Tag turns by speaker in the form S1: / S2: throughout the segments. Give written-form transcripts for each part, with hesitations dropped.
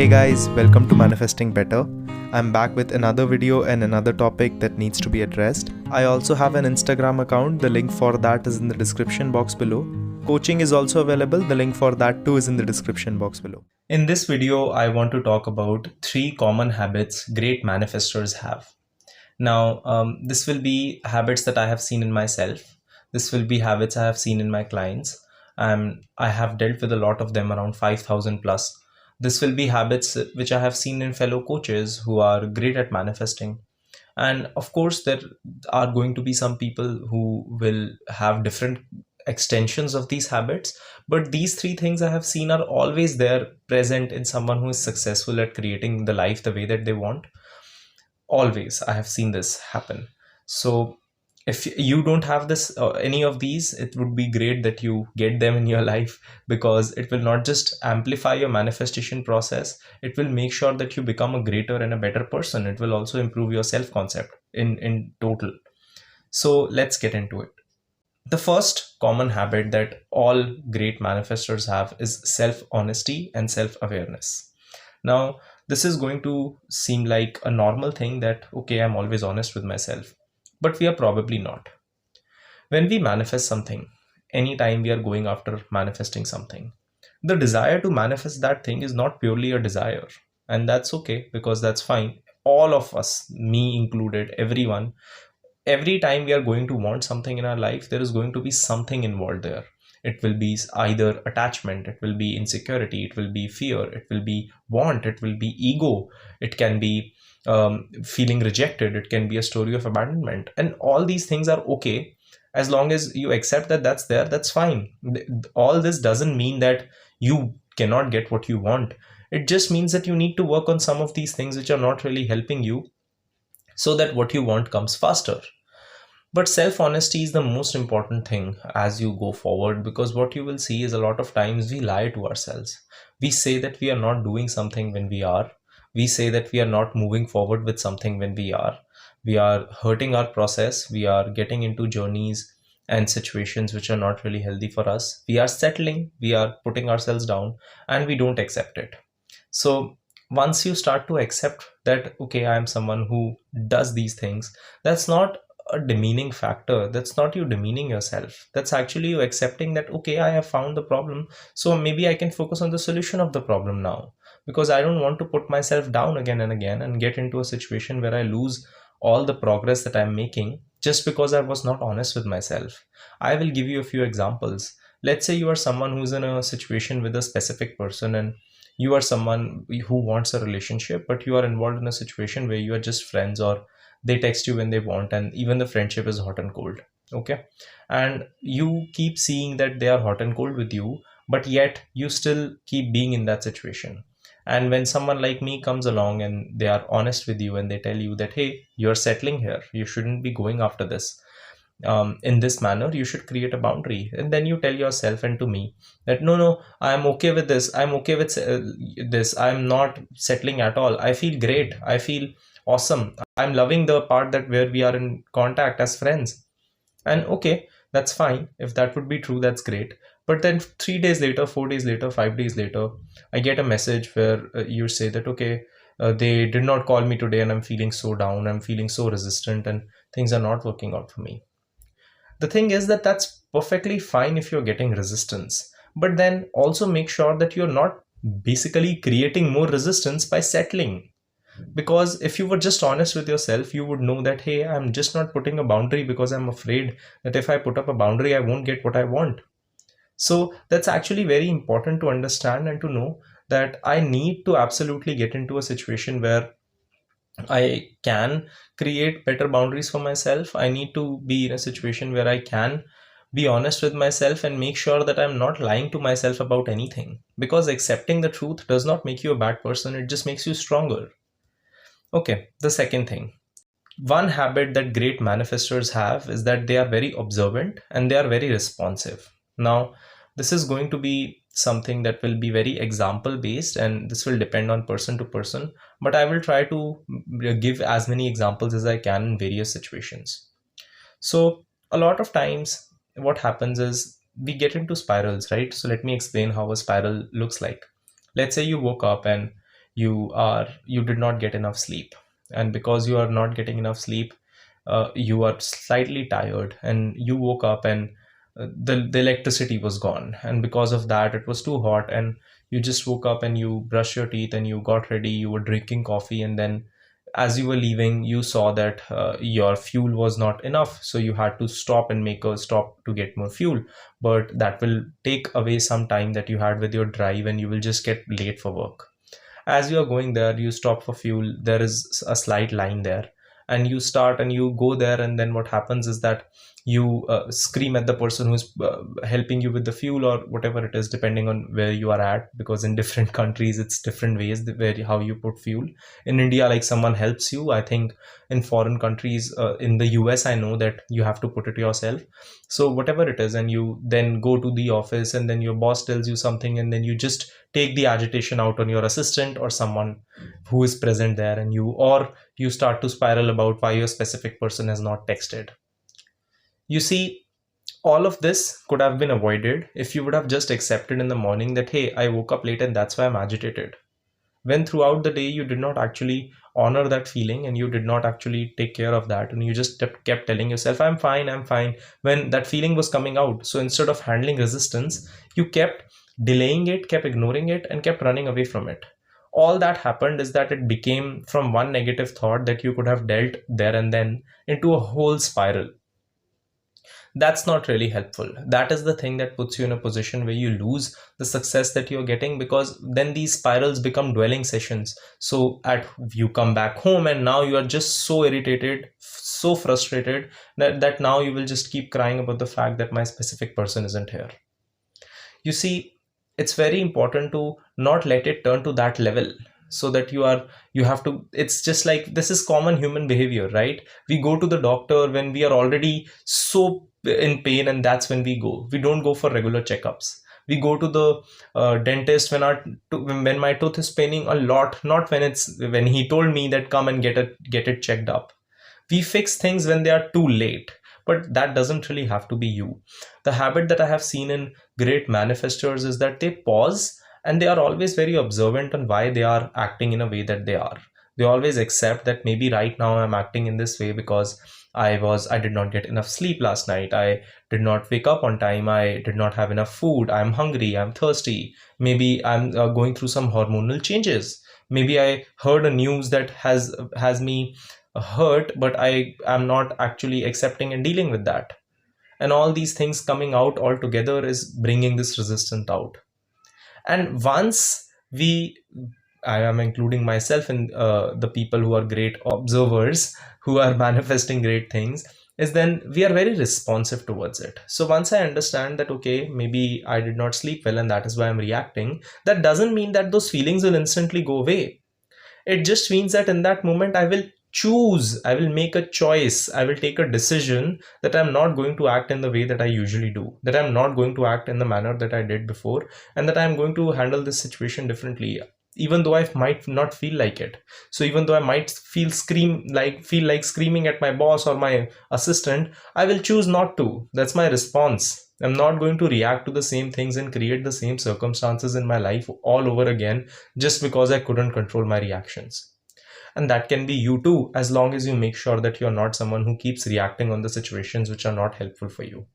S1: Hey guys, welcome to Manifesting Better. I'm back with another video and another topic that needs to be addressed. I also have an Instagram account, the link for that is in the description box below. Coaching is also available, the link for that too is in the description box below. In this video, I want to talk about 3 common habits great manifestors have. Now, this will be habits that I have seen in myself. This will be habits I have seen in my clients. I have dealt with a lot of them, around 5,000 plus. This will be habits which I have seen in fellow coaches who are great at manifesting. And of course, there are going to be some people who will have different extensions of these habits. But these 3 things I have seen are always there present in someone who is successful at creating the life the way that they want. Always I have seen this happen. So if you don't have this any of these, it would be great that you get them in your life, because it will not just amplify your manifestation process, it will make sure that you become a greater and a better person. It will also improve your self concept in total. So let's get into it. The first common habit that all great manifestors have is self honesty and self awareness. Now, this is going to seem like a normal thing that, okay, I'm always honest with myself, but we are probably not. When we manifest something, anytime we are going after manifesting something, the desire to manifest that thing is not purely a desire. And that's okay, because that's fine. All of us, me included, everyone, every time we are going to want something in our life, there is going to be something involved there. It will be either attachment, it will be insecurity, it will be fear, it will be want, it will be ego, it can be feeling rejected, it can be a story of abandonment. And all these things are okay as long as you accept that that's there, that's fine. All this doesn't mean that you cannot get what you want. It just means that you need to work on some of these things which are not really helping you, so that what you want comes faster. But self honesty is the most important thing as you go forward, because what you will see is a lot of times we lie to ourselves. We say that we are not doing something when we are. We say that we are not moving forward with something when we are. We are hurting our process. We are getting into journeys and situations which are not really healthy for us. We are settling. We are putting ourselves down, and we don't accept it. So once you start to accept that, okay, I am someone who does these things, that's not a demeaning factor. That's not you demeaning yourself. That's actually you accepting that, okay, I have found the problem, so maybe I can focus on the solution of the problem now, because I don't want to put myself down again and again and get into a situation where I lose all the progress that I'm making just because I was not honest with myself. I will give you a few examples. Let's say you are someone who's in a situation with a specific person, and you are someone who wants a relationship, but you are involved in a situation where you are just friends, or they text you when they want, and even the friendship is hot and cold. Okay. And you keep seeing that they are hot and cold with you, but yet you still keep being in that situation. And when someone like me comes along and they are honest with you and they tell you that, hey, you're settling here, you shouldn't be going after this in this manner, you should create a boundary. And then you tell yourself and to me that, no, I'm okay with this, I'm okay with this, I'm not settling at all, I feel great, I feel awesome, I'm loving the part that where we are in contact as friends. And okay, that's fine. If that would be true, that's great. But then 3 days later, 4 days later, 5 days later, I get a message where you say that, okay, they did not call me today and I'm feeling so down, I'm feeling so resistant, and things are not working out for me. The thing is that that's perfectly fine if you're getting resistance, but then also make sure that you're not basically creating more resistance by settling. Because if you were just honest with yourself, you would know that, hey, I'm just not putting a boundary because I'm afraid that if I put up a boundary, I won't get what I want. So that's actually very important to understand and to know that I need to absolutely get into a situation where I can create better boundaries for myself. I need to be in a situation where I can be honest with myself and make sure that I'm not lying to myself about anything. Because accepting the truth does not make you a bad person, it just makes you stronger. Okay, the second thing. One habit that great manifestors have is that they are very observant and they are very responsive. Now, this is going to be something that will be very example based, and this will depend on person to person, but I will try to give as many examples as I can in various situations. So a lot of times what happens is we get into spirals, right? So let me explain how a spiral looks like. Let's say you woke up and you did not get enough sleep, and because you are not getting enough sleep, you are slightly tired, and you woke up and the electricity was gone, and because of that it was too hot, and you just woke up and you brushed your teeth and you got ready, you were drinking coffee, and then as you were leaving you saw that your fuel was not enough, so you had to stop and make a stop to get more fuel, but that will take away some time that you had with your drive, and you will just get late for work. As you are going there, you stop for fuel, there is a slight line there, and you start and you go there, and then what happens is that you scream at the person who's helping you with the fuel or whatever it is, depending on where you are at, because in different countries it's different ways where how you put fuel. In India, like, someone helps you. I think in foreign countries, in the US, I know that you have to put it yourself. So whatever it is, and you then go to the office, and then your boss tells you something, and then you just take the agitation out on your assistant or someone who is present there, and you start to spiral about why your specific person has not texted. You see, all of this could have been avoided if you would have just accepted in the morning that, hey, I woke up late and that's why I'm agitated. When throughout the day you did not actually honor that feeling, and you did not actually take care of that, and you just kept telling yourself, I'm fine, when that feeling was coming out. So instead of handling resistance, you kept delaying it, kept ignoring it, and kept running away from it. All that happened is that it became from one negative thought that you could have dealt there and then into a whole spiral. That's not really helpful. That is the thing that puts you in a position where you lose the success that you're getting, because then these spirals become dwelling sessions. So at you come back home, and now you are just so irritated, so frustrated, that now you will just keep crying about the fact that my specific person isn't here. You see, it's very important to not let it turn to that level, so that you have to, it's just like, this is common human behavior, right? We go to the doctor when we are already so in pain, and that's when we don't go for regular checkups. We go to the dentist when my tooth is paining a lot, not when he told me that come and get it checked up. We fix things when they are too late, but that doesn't really have to be you. The habit that I have seen in great manifestors is that they pause, and they are always very observant on why they are acting in a way that they are. They always accept that maybe right now I'm acting in this way because I did not get enough sleep last night, I did not wake up on time, I did not have enough food, I'm hungry, I'm thirsty, maybe I'm going through some hormonal changes, maybe I heard a news that has me hurt, but I am not actually accepting and dealing with that. And all these things coming out all together is bringing this resistance out. And once we, I am including myself in the people who are great observers, who are manifesting great things, is then we are very responsive towards it. So once I understand that, okay, maybe I did not sleep well and that is why I'm reacting, that doesn't mean that those feelings will instantly go away. It just means that in that moment I will choose, I will make a choice, I will take a decision that I'm not going to act in the way that I usually do, that I'm not going to act in the manner that I did before, and that I'm going to handle this situation differently, even though I might not feel like it. So even though I might feel like screaming at my boss or my assistant, I will choose not to. That's my response. I'm not going to react to the same things and create the same circumstances in my life all over again just because I couldn't control my reactions. And that can be you too, as long as you make sure that you're not someone who keeps reacting on the situations which are not helpful for you.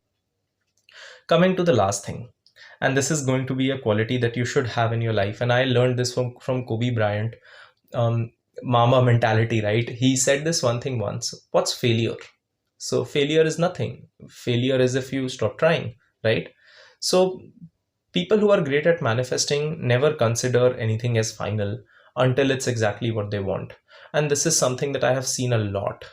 S1: Coming to the last thing, and this is going to be a quality that you should have in your life, and I learned this from Kobe Bryant. Mama mentality, right? He said this one thing once: what's failure? So failure is nothing. Failure is if you stop trying, right? So people who are great at manifesting never consider anything as final until it's exactly what they want. And this is something that I have seen a lot.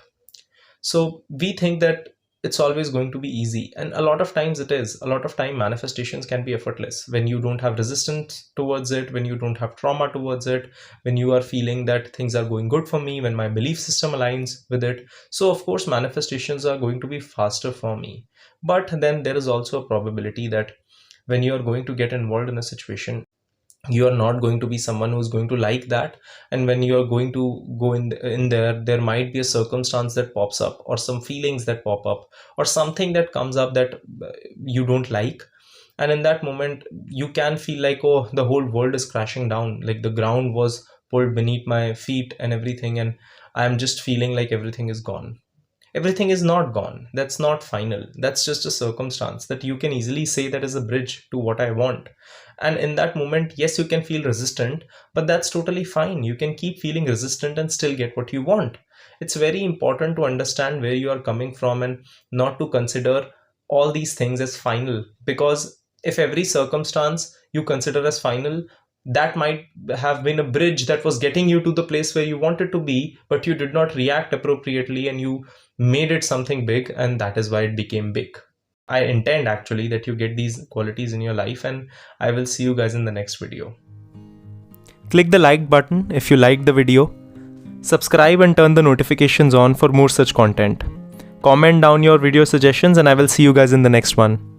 S1: So we think that it's always going to be easy, and a lot of times it is. A lot of time manifestations can be effortless when you don't have resistance towards it, when you don't have trauma towards it, when you are feeling that things are going good for me, when my belief system aligns with it. So of course manifestations are going to be faster for me. But then there is also a probability that when you are going to get involved in a situation, you are not going to be someone who's going to like that. And when you are going to go in there might be a circumstance that pops up, or some feelings that pop up, or something that comes up that you don't like. And in that moment you can feel like, oh, the whole world is crashing down, like the ground was pulled beneath my feet and everything, and I'm just feeling like everything is gone. Everything is not gone. That's not final. That's just a circumstance that you can easily say that is a bridge to what I want. And in that moment, yes, you can feel resistant, but that's totally fine. You can keep feeling resistant and still get what you want. It's very important to understand where you are coming from and not to consider all these things as final, because if every circumstance you consider as final, that might have been a bridge that was getting you to the place where you wanted to be, but you did not react appropriately and you made it something big, and that is why it became big. I intend actually that you get these qualities in your life, and I will see you guys in the next video. Click the like button if you liked the video. Subscribe and turn the notifications on for more such content. Comment down your video suggestions and I will see you guys in the next one.